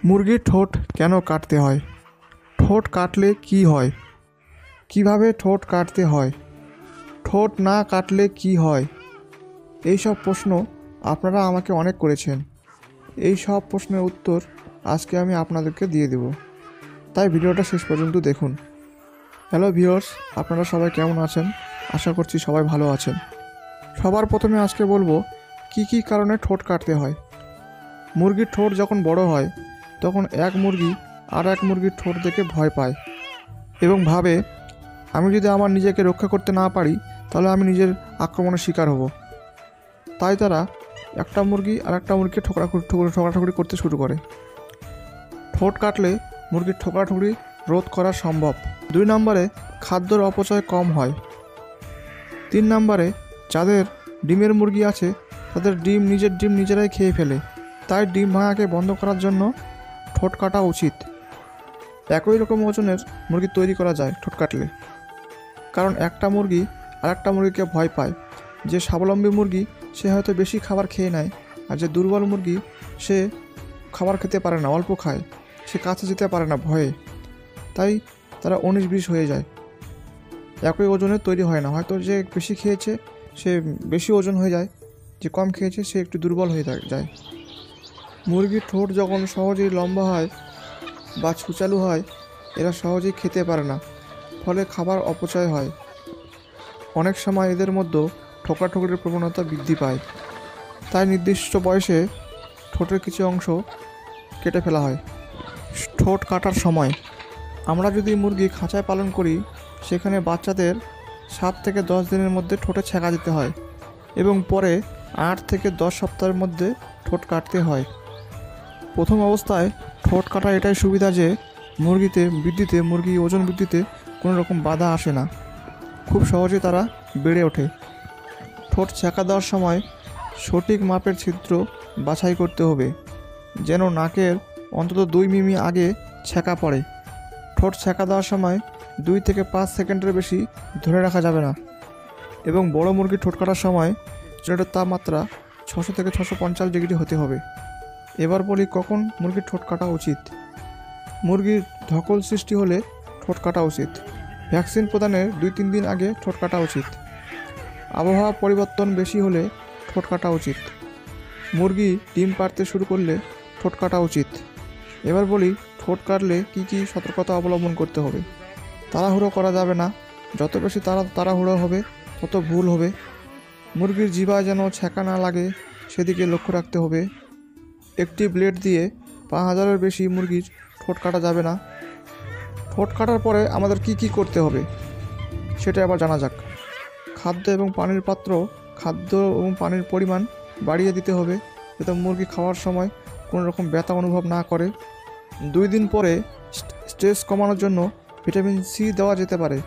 মুরগির ঠোঁট কেন কাটতে হয়? ঠোঁট কাটলে কি হয়? কিভাবে ঠোঁট কাটতে হয়? ঠোঁট না কাটলে কি হয়? এই সব প্রশ্ন আপনারা আমাকে অনেক করেছেন। এই সব প্রশ্নের উত্তর আজকে আমি আপনাদেরকে দিয়ে দেব, তাই ভিডিওটা শেষ পর্যন্ত দেখুন। হ্যালো ভিউয়ার্স, আপনারা সবাই কেমন আছেন? আশা করছি সবাই ভালো আছেন। সবার প্রথমে আজকে বলবো কি কি কারণে ঠোঁট কাটতে হয়। মুরগির ঠোঁট যখন বড় হয় তখন এক মুরগি আর এক মুরগির ঠোঁট দেখে ভয় পায় এবং ভাবে, আমি যদি আমার নিজেকে রক্ষা করতে না পারি তাহলে আমি নিজের আক্রমণের শিকার হব। তাই তারা একটা মুরগি আর একটা মুরগিকে ঠোকরাঠুকরি করতে শুরু করে। ঠোঁট কাটলে মুরগির ঠোকরাঠুকরি রোধ করা সম্ভব। 2 নম্বরে খাদ্যর অপচয় কম হয়। 3 নম্বরে যাদের ডিমের মুরগি আছে তাদের নিজের ডিম নিজেরাই খেয়ে ফেলে, তাই ডিম ভাঙাকে বন্ধ করার জন্য ঠোঁট কাটা উচিত। একই রকম ওজনের মুরগি তৈরি করা যায় ঠোঁট কাটলে, কারণ একটা মুরগি আর একটা মুরগিকে ভয় পায়। যে স্বাবলম্বী মুরগি সে হয়তো বেশি খাবার খেয়ে নেয়, আর যে দুর্বল মুরগি সে খাবার খেতে পারে না, অল্প খায়, সে কাছে যেতে পারে না ভয়ে, তাই তারা 19-20 হয়ে যায়। একই ওজনের তৈরি হয় না, হয়তো যে বেশি খেয়েছে সে বেশি ওজন হয়ে যায়, যে কম খেয়েছে সে একটু দুর্বল হয়ে যায়। মুরগির ঠোঁট যখন সহজেই লম্বা হয় বা ছুচালু হয়, এরা সহজেই খেতে পারে না, ফলে খাবার অপচয় হয়। অনেক সময় এদের মধ্যে ঠোকরাঠুকরির প্রবণতা বৃদ্ধি পায়, তাই নির্দিষ্ট বয়সে ঠোঁটের কিছু অংশ কেটে ফেলা হয়। ঠোঁট কাটার সময় আমরা যদি মুরগি খাঁচায় পালন করি, সেখানে বাচ্চাদের 7 থেকে 10 দিনের মধ্যে ঠোঁটে ছেঁকা দিতে হয় এবং পরে 8 থেকে 10 সপ্তাহের মধ্যে ঠোঁট কাটতে হয়। প্রথম অবস্থায় ঠোঁট কাটা এটাই সুবিধা যে মুরগি ওজন বৃদ্ধিতে কোনো রকম বাধা আসে না, খুব সহজে তারা বেড়ে ওঠে। ঠোঁট ছেঁকা দেওয়ার সময় সঠিক মাপের ছিদ্র বাছাই করতে হবে, যেন নাকের অন্তত 2 মিমি আগে ছেঁকা পড়ে। ঠোঁট ছেঁকা দেওয়ার সময় 2 থেকে 5 সেকেন্ডের বেশি ধরে রাখা যাবে না এবং বড় মুরগির ঠোঁট কাটার সময় চুলার তাপমাত্রা 600 থেকে 650 ডিগ্রি হতে হবে। এবার বলি কখন মুরগির ঠোঁট কাটা উচিত। মুরগির ধকল সৃষ্টি হলে ঠোঁট কাটা উচিত। ভ্যাকসিন প্রদানের 2-3 দিন আগে ঠোঁট কাটা উচিত। আবহাওয়া পরিবর্তন বেশি হলে ঠোঁট কাটা উচিত। মুরগি ডিম পাড়তে শুরু করলে ঠোঁট কাটা উচিত। এবার বলি ঠোঁট কাটলে কী কী সতর্কতা অবলম্বন করতে হবে। তাড়াহুড়ো করা যাবে না, যত বেশি তাড়াহুড়ো হবে তত ভুল হবে। মুরগির জিভায় যেন ছেঁকা না লাগে সেদিকে লক্ষ্য রাখতে হবে। একটি ব্লেড দিয়ে 5000-এর বেশি মুরগির ঠোঁট কাটা যাবে না। ঠোঁট কাটার পরে আমাদের কি কি করতে হবে সেটা আবার জানা যাক। খাদ্য এবং পানির পরিমাণ বাড়িয়ে দিতে হবে, যাতে মুরগি খাওয়ার সময় কোনো রকম ব্যথা অনুভব না করে। 2 দিন পরে স্ট্রেস কমানোর জন্য ভিটামিন সি দেওয়া যেতে পারে।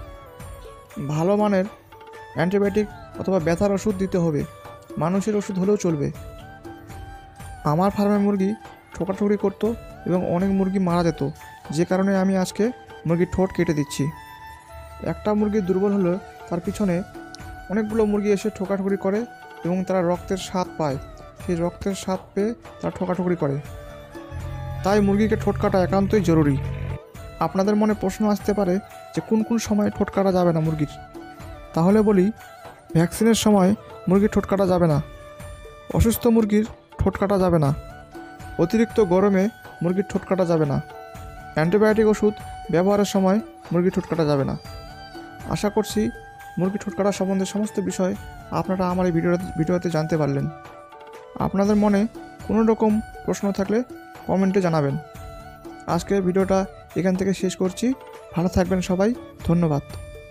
ভালো মানের অ্যান্টিবায়োটিক অথবা ব্যথার ওষুধ দিতে হবে, মানুষের ওষুধ হলেও চলবে। আমার ফার্মে মুরগি ঠোকরাঠুকরি করতো এবং অনেক মুরগি মারা যেত, যে কারণে আমি আজকে মুরগির ঠোঁট কেটে দিচ্ছি। একটা মুরগি দুর্বল হলে তার পিছনে অনেকগুলো মুরগি এসে ঠোকরাঠুকরি করে এবং তারা রক্তের স্বাদ পায়, সেই রক্তের স্বাদ পেয়ে তারা ঠোকরাঠুকরি করে। তাই মুরগিকে ঠোঁট কাটা একান্তই জরুরি। আপনাদের মনে প্রশ্ন আসতে পারে যে কোন কোন সময় ঠোঁট কাটা যাবে না মুরগির। তাহলে বলি, ভ্যাকসিনের সময় মুরগির ঠোঁট কাটা যাবে না, অসুস্থ মুরগির ঠোঁট কাটা যাবে না, অতিরিক্ত গরমে মুরগির ঠোঁট কাটা যাবে না, অ্যান্টিবায়োটিক ওষুধ ব্যবহারের সময় মুরগির ঠোঁট কাটা যাবে না। আশা করছি মুরগির ঠোঁট কাটা সম্বন্ধে সমস্ত বিষয় আপনারা আমার এই ভিডিওতে জানতে পারলেন। আপনাদের মনে কোনো রকম প্রশ্ন থাকলে কমেন্টে জানাবেন। আজকের ভিডিওটা এখান থেকে শেষ করছি। ভালো থাকবেন সবাই, ধন্যবাদ।